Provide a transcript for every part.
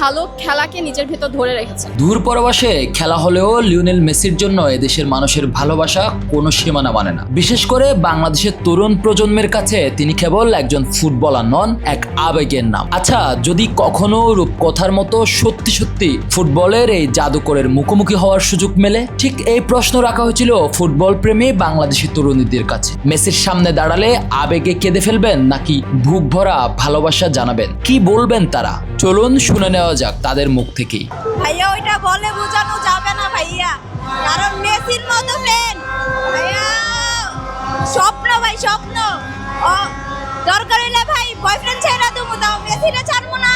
ভালো খেলাকে নিজের ভেতর ধরে রেখেছে। দূর পরবাসে খেলা হলেও লিওনেল মেসির জন্য এদেশের মানুষের ভালোবাসা কোনো সীমানা মানে না। বিশেষ করে বাংলাদেশের তরুণ প্রজন্মের কাছে তিনি কেবল একজন ফুটবলার নন, এক আবেগের নাম। আচ্ছা, যদি কখনো রূপকথার মতো সত্যি সত্যি ফুটবলের এই জাদুকরের মুখোমুখি হওয়ার সুযোগ মেলে, ঠিক এই প্রশ্ন রাখা হয়েছিল ফুটবল প্রেমী বাংলাদেশি তরুণীদের কাছে। মেসির সামনে দাঁড়ালে আবেগে কেঁদে ফেলবেন নাকি বুক ভরা ভালোবাসা জানাবেন? কি বলবেন তারা? চলুন শুনে নেওয়া যাক তাদের মুখ থেকেই। ভাইয়া ওইটা বলে বোঝানো যাবে না ভাইয়া, কারণ মেসির মতো ফ্যান ভাইয়া, স্বপ্ন ভাই স্বপ্ন। দরকার হলে ভাই বয়ফ্রেন্ড ছেড়ে দেবো, তাও মেসিটা ছাড়বো না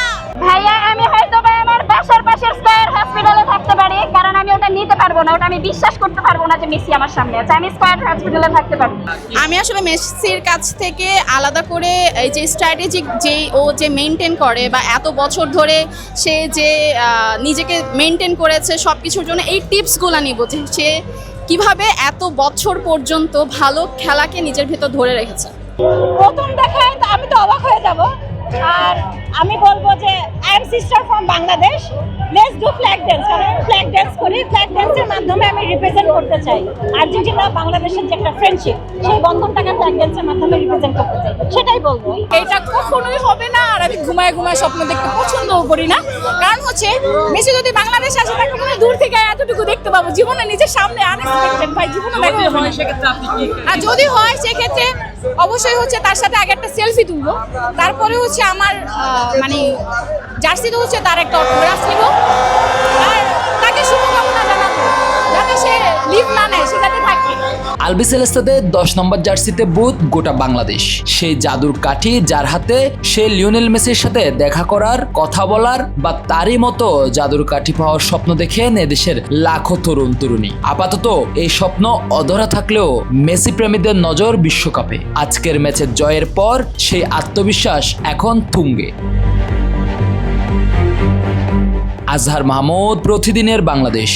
ভাইয়া। আমি হয়তো আমার বাসার পাশের স্কয়ার হসপিটালে থাকতে পারি, কারণ আমি ওটা নিতে পারবো না, ওটা আমি বিশ্বাস করতে পারবো না যে মেসি আমার সামনে আছে। আমি স্কয়ার হসপিটালে থাকতে পারবো। আমি আসলে মেসির কাছ থেকে আলাদা করে এই যে স্ট্র্যাটেজিক যে মেনটেন করে বা এত বছর ধরে সে যে নিজেকে মেনটেন করেছে সব কিছুর জন্য, এই টিপসগুলো নিব যে সে কিভাবে এত বছর পর্যন্ত ভালো খেলাকে নিজের ভেতর ধরে রেখেছে। প্রথম দেখায় তো আমি তো অবাক হয়ে যাব। আর আমি বলবো যে I am sister from Bangladesh, let's do flag dance. কারণ আমি ফ্ল্যাগ ড্যান্স করি, ফ্ল্যাগ ড্যান্সের মাধ্যমে আমি রিপ্রেজেন্ট করতে চাই আর্জেন্টিনা বাংলাদেশের যে একটা ফ্রেন্ডশিপ, সেই বন্ধনটাকে ফ্ল্যাগ ড্যান্সের মাধ্যমে রিপ্রেজেন্ট করতে চাই, সেটাই বলবো। এটা কখনোই হবে না, আর আমি ঘুমায় ঘুমায় স্বপ্ন দেখতে পছন্দও করি না। কারণ হচ্ছে মেসি যদি বাংলাদেশে আসে তাকে মনে দূর থেকে এতটুকু দেখতে পাবো, জীবনে নিজের সামনে আনএক্সপেক্টেড ভাই, জীবনে দেখা যাবে না। আর যদি হয় সেক্ষেত্রে অবশ্যই হচ্ছে তার সাথে আগে একটা সেলফি তুলবো, তারপরে হচ্ছে আমার মানে জার্সিতে হচ্ছে তার একটা অটোগ্রাফ নিব, আর তাকে শুভকামনা জানাবো যাতে সে লিভ না নেয়, সে যাতে থাকে। আলবিসেলেস্তাদের 10 নম্বর জার্সিতে বুথ গোটা বাংলাদেশ। সেই জাদুর কাঠি যার হাতে, সে লিওনেল মেসির সাথে দেখা করার, কথা বলার বা তারই মতো জাদুর কাঠি পাওয়ার স্বপ্ন দেখেন এদেশের লাখো তরুণ তরুণী। আপাতত এই স্বপ্ন অধরা থাকলেও মেসি প্রেমীদের নজর বিশ্বকাপে। আজকের ম্যাচের জয়ের পর সেই আত্মবিশ্বাস এখন তুঙ্গে। আজহার মাহমুদ, প্রতিদিনের বাংলাদেশ।